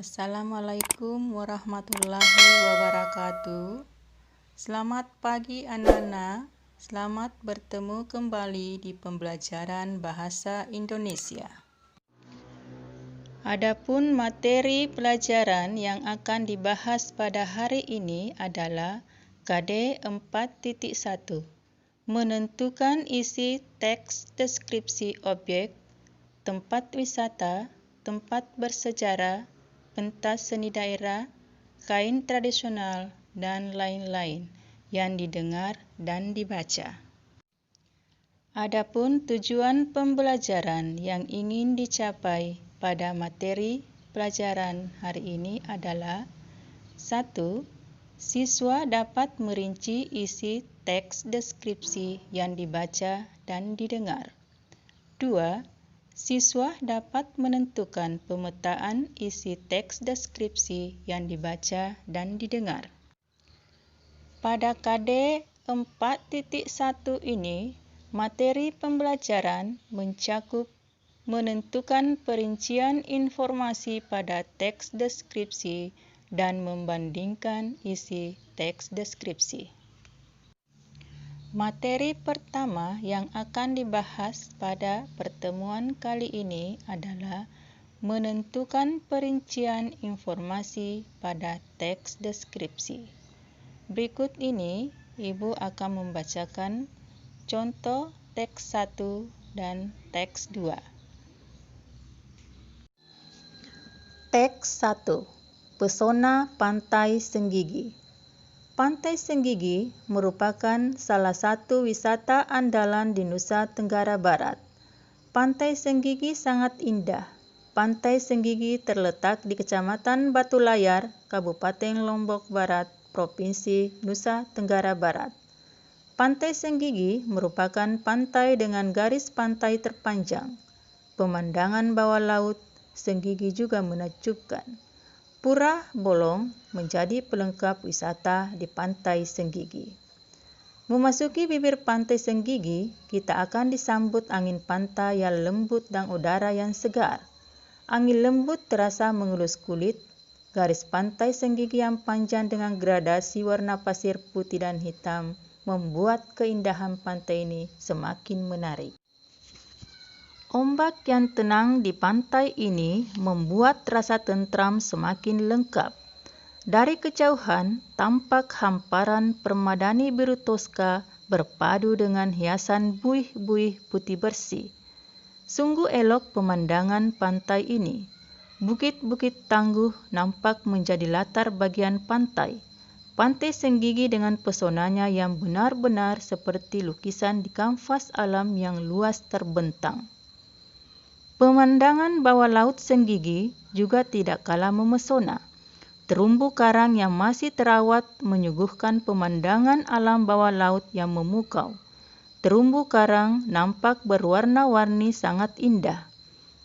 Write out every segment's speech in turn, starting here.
Assalamualaikum warahmatullahi wabarakatuh. Selamat pagi anak-anak. Selamat bertemu kembali di pembelajaran bahasa Indonesia. Adapun materi pelajaran yang akan dibahas pada hari ini adalah KD 4.1. Menentukan isi teks deskripsi objek, tempat wisata, tempat bersejarah, pentas seni daerah, kain tradisional, dan lain-lain yang didengar dan dibaca. Adapun tujuan pembelajaran yang ingin dicapai pada materi pelajaran hari ini adalah 1. Siswa dapat merinci isi teks deskripsi yang dibaca dan didengar. 2. Siswa dapat menentukan pemetaan isi teks deskripsi yang dibaca dan didengar. Pada KD 4.1 ini, materi pembelajaran mencakup menentukan perincian informasi pada teks deskripsi dan membandingkan isi teks deskripsi. Materi pertama yang akan dibahas pada pertemuan kali ini adalah menentukan perincian informasi pada teks deskripsi. Berikut ini, Ibu akan membacakan contoh teks 1 dan teks 2. Teks 1. Pesona Pantai Senggigi. Pantai Senggigi merupakan salah satu wisata andalan di Nusa Tenggara Barat. Pantai Senggigi sangat indah. Pantai Senggigi terletak di Kecamatan Batu Layar, Kabupaten Lombok Barat, Provinsi Nusa Tenggara Barat. Pantai Senggigi merupakan pantai dengan garis pantai terpanjang. Pemandangan bawah laut Senggigi juga menakjubkan. Pura Bolong menjadi pelengkap wisata di Pantai Senggigi. Memasuki bibir Pantai Senggigi, kita akan disambut angin pantai yang lembut dan udara yang segar. Angin lembut terasa mengelus kulit. Garis Pantai Senggigi yang panjang dengan gradasi warna pasir putih dan hitam membuat keindahan pantai ini semakin menarik. Ombak yang tenang di pantai ini membuat rasa tentram semakin lengkap. Dari kejauhan, tampak hamparan permadani biru toska berpadu dengan hiasan buih-buih putih bersih. Sungguh elok pemandangan pantai ini. Bukit-bukit tangguh nampak menjadi latar bagian pantai. Pantai Senggigi dengan pesonanya yang benar-benar seperti lukisan di kanvas alam yang luas terbentang. Pemandangan bawah laut Senggigi juga tidak kalah memesona. Terumbu karang yang masih terawat menyuguhkan pemandangan alam bawah laut yang memukau. Terumbu karang nampak berwarna-warni sangat indah.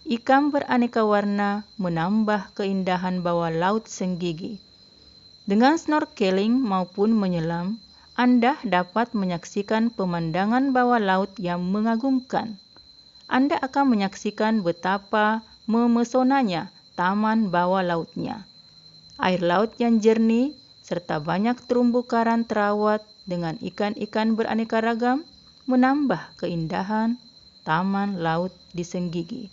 Ikan beraneka warna menambah keindahan bawah laut Senggigi. Dengan snorkeling maupun menyelam, Anda dapat menyaksikan pemandangan bawah laut yang mengagumkan. Anda akan menyaksikan betapa memesonanya taman bawah lautnya. Air laut yang jernih serta banyak terumbu karang terawat dengan ikan-ikan beraneka ragam menambah keindahan taman laut di Senggigi.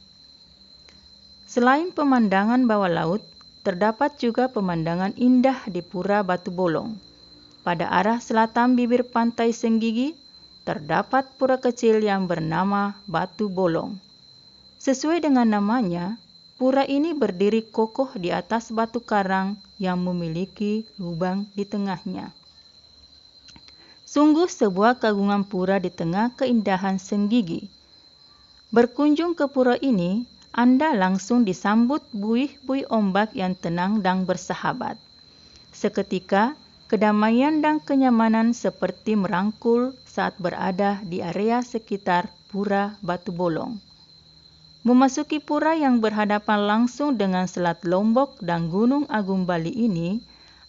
Selain pemandangan bawah laut, terdapat juga pemandangan indah di Pura Batu Bolong. Pada arah selatan bibir Pantai Senggigi, terdapat pura kecil yang bernama Batu Bolong. Sesuai dengan namanya, pura ini berdiri kokoh di atas batu karang yang memiliki lubang di tengahnya. Sungguh sebuah keagungan pura di tengah keindahan Senggigi. Berkunjung ke pura ini, Anda langsung disambut buih-buih ombak yang tenang dan bersahabat. Seketika, kedamaian dan kenyamanan seperti merangkul saat berada di area sekitar Pura Batu Bolong. Memasuki pura yang berhadapan langsung dengan Selat Lombok dan Gunung Agung Bali ini,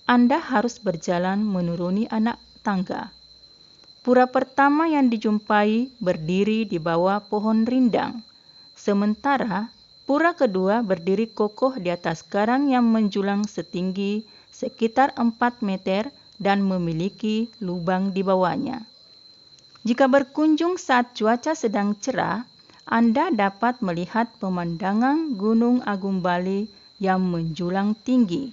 Anda harus berjalan menuruni anak tangga. Pura pertama yang dijumpai berdiri di bawah pohon rindang. Sementara Pura kedua berdiri kokoh di atas karang yang menjulang setinggi sekitar 4 meter dan memiliki lubang di bawahnya. Jika berkunjung saat cuaca sedang cerah, Anda dapat melihat pemandangan Gunung Agung Bali yang menjulang tinggi.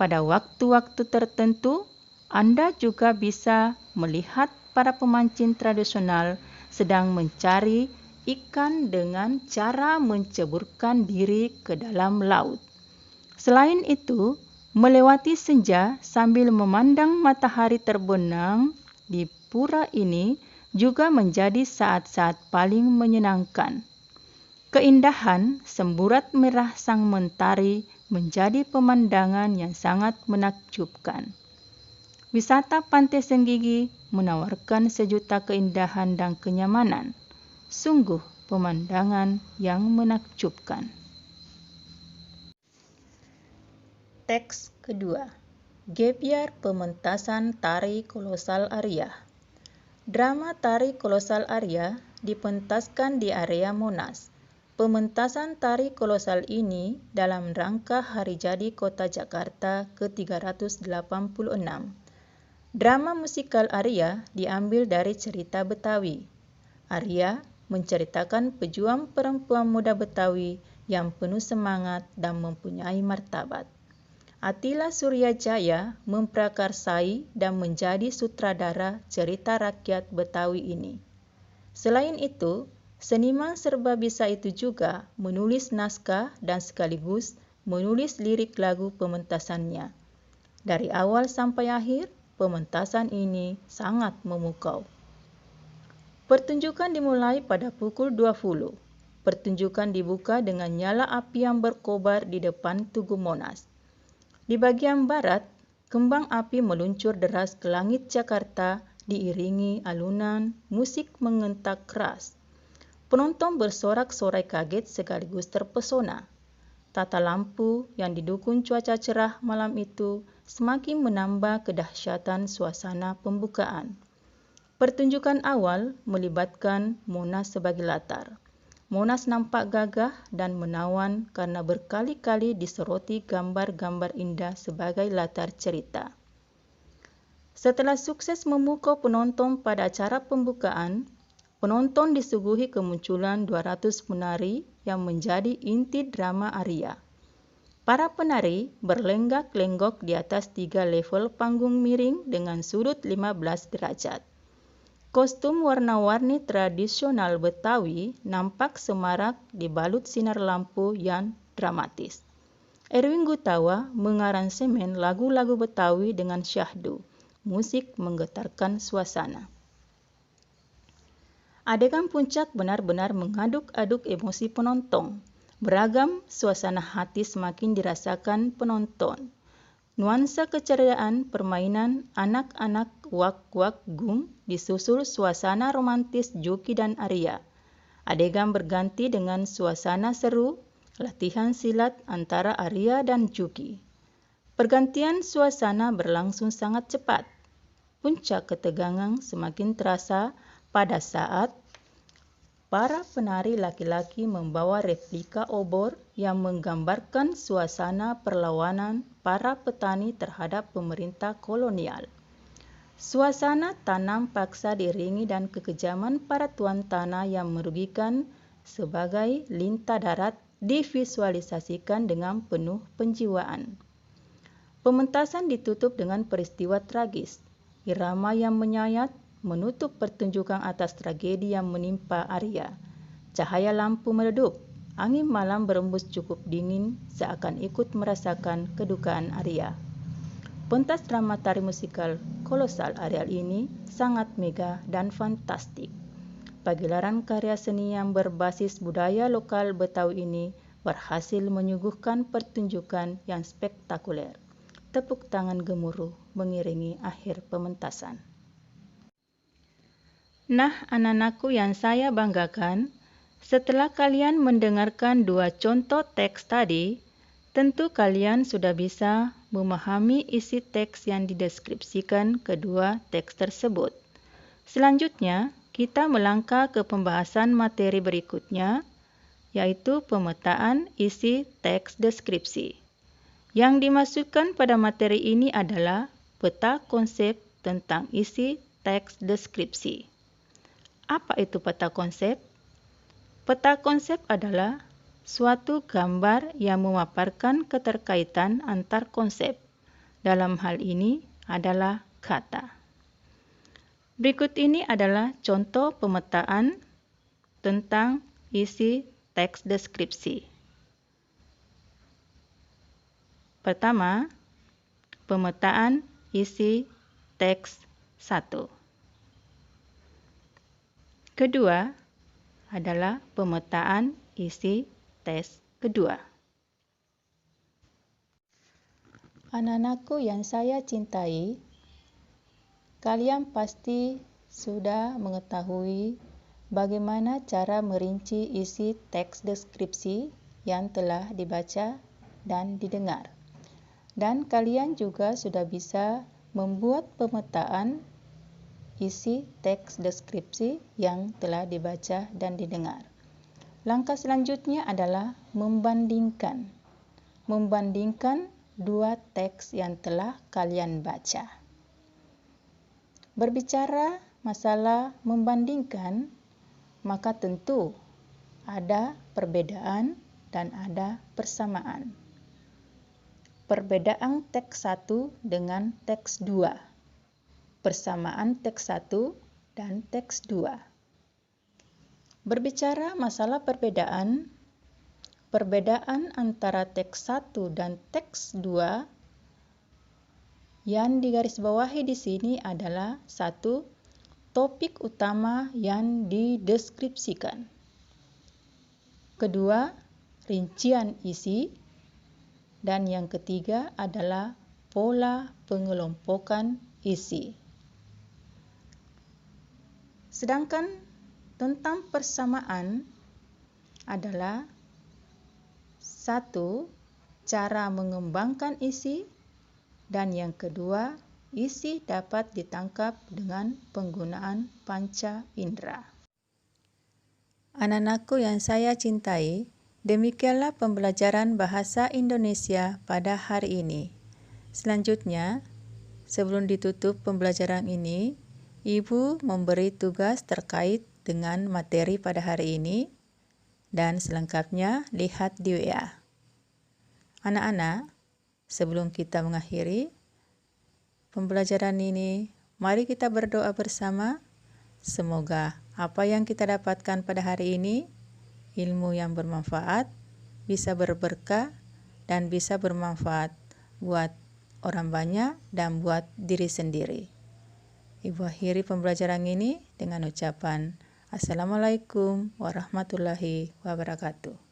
Pada waktu-waktu tertentu, Anda juga bisa melihat para pemancing tradisional sedang mencari ikan dengan cara menceburkan diri ke dalam laut. Selain itu, melewati senja sambil memandang matahari terbenam di pura ini juga menjadi saat-saat paling menyenangkan. Keindahan semburat merah sang mentari menjadi pemandangan yang sangat menakjubkan. Wisata Pantai Senggigi menawarkan sejuta keindahan dan kenyamanan. Sungguh pemandangan yang menakjubkan. Teks kedua. Gebyar pementasan tari kolosal Arya. Drama tari kolosal Arya dipentaskan di area Monas. Pementasan tari kolosal ini dalam rangka Hari Jadi Kota Jakarta ke-386. Drama musikal Arya diambil dari cerita Betawi. Arya menceritakan pejuang perempuan muda Betawi yang penuh semangat dan mempunyai martabat. Attila Suryajaya memprakarsai dan menjadi sutradara cerita rakyat Betawi ini. Selain itu, seniman serba bisa itu juga menulis naskah dan sekaligus menulis lirik lagu pementasannya. Dari awal sampai akhir, pementasan ini sangat memukau. Pertunjukan dimulai pada pukul 20. Pertunjukan dibuka dengan nyala api yang berkobar di depan Tugu Monas. Di bagian barat, kembang api meluncur deras ke langit Jakarta diiringi alunan musik mengentak keras. Penonton bersorak-sorai kaget sekaligus terpesona. Tata lampu yang didukung cuaca cerah malam itu semakin menambah kedahsyatan suasana pembukaan. Pertunjukan awal melibatkan Monas sebagai latar. Monas nampak gagah dan menawan karena berkali-kali disoroti gambar-gambar indah sebagai latar cerita. Setelah sukses memukau penonton pada acara pembukaan, penonton disuguhi kemunculan 200 penari yang menjadi inti drama Arya. Para penari berlenggak-lenggok di atas 3 level panggung miring dengan sudut 15 derajat. Kostum warna-warni tradisional Betawi nampak semarak dibalut sinar lampu yang dramatis. Erwin Gutawa mengaransemen lagu-lagu Betawi dengan syahdu. Musik menggetarkan suasana. Adegan puncak benar-benar mengaduk-aduk emosi penonton. Beragam suasana hati semakin dirasakan penonton. Nuansa keceriaan permainan anak-anak wak-wak gung disusul suasana romantis Juki dan Arya. Adegan berganti dengan suasana seru, latihan silat antara Arya dan Juki. Pergantian suasana berlangsung sangat cepat. Puncak ketegangan semakin terasa pada saat para penari laki-laki membawa replika obor yang menggambarkan suasana perlawanan para petani terhadap pemerintah kolonial. Suasana tanam paksa diiringi dan kekejaman para tuan tanah yang merugikan sebagai lintah darat divisualisasikan dengan penuh penjiwaan. Pementasan ditutup dengan peristiwa tragis. Irama yang menyayat menutup pertunjukan atas tragedi yang menimpa Arya. Cahaya lampu meredup, angin malam berembus cukup dingin seakan ikut merasakan kedukaan Arya. Pentas drama tari musikal kolosal Arya ini sangat megah dan fantastik. Pagelaran karya seni yang berbasis budaya lokal Betawi ini berhasil menyuguhkan pertunjukan yang spektakuler. Tepuk tangan gemuruh mengiringi akhir pementasan. Nah, anak-anakku yang saya banggakan, setelah kalian mendengarkan 2 contoh teks tadi, tentu kalian sudah bisa memahami isi teks yang dideskripsikan kedua teks tersebut. Selanjutnya, kita melangkah ke pembahasan materi berikutnya, yaitu pemetaan isi teks deskripsi. Yang dimasukkan pada materi ini adalah peta konsep tentang isi teks deskripsi. Apa itu peta konsep? Peta konsep adalah suatu gambar yang memaparkan keterkaitan antar konsep. Dalam hal ini adalah kata. Berikut ini adalah contoh pemetaan tentang isi teks deskripsi. Pertama, pemetaan isi teks 1. Kedua adalah pemetaan isi teks kedua. Anak-anakku yang saya cintai, kalian pasti sudah mengetahui bagaimana cara merinci isi teks deskripsi yang telah dibaca dan didengar. Dan kalian juga sudah bisa membuat pemetaan isi teks deskripsi yang telah dibaca dan didengar. Langkah selanjutnya adalah membandingkan. Membandingkan dua teks yang telah kalian baca. Berbicara masalah membandingkan, maka tentu ada perbedaan dan ada persamaan. Perbedaan teks 1 dengan teks 2. Persamaan teks 1 dan teks 2. Berbicara masalah perbedaan antara teks 1 dan teks 2 yang digarisbawahi di sini adalah 1. Topik utama yang dideskripsikan. Kedua, rincian isi. Dan yang ketiga adalah pola pengelompokan isi. Sedangkan tentang persamaan adalah 1. Cara mengembangkan isi, dan yang kedua, isi dapat ditangkap dengan penggunaan panca indera. Anak-anakku yang saya cintai, demikianlah pembelajaran bahasa Indonesia pada hari ini. Selanjutnya, sebelum ditutup pembelajaran ini, Ibu memberi tugas terkait dengan materi pada hari ini, dan selengkapnya lihat di WA. Anak-anak, sebelum kita mengakhiri pembelajaran ini, mari kita berdoa bersama. Semoga apa yang kita dapatkan pada hari ini, ilmu yang bermanfaat, bisa berberkah, dan bisa bermanfaat buat orang banyak dan buat diri sendiri. Ibu akhiri pembelajaran ini dengan ucapan Assalamualaikum warahmatullahi wabarakatuh.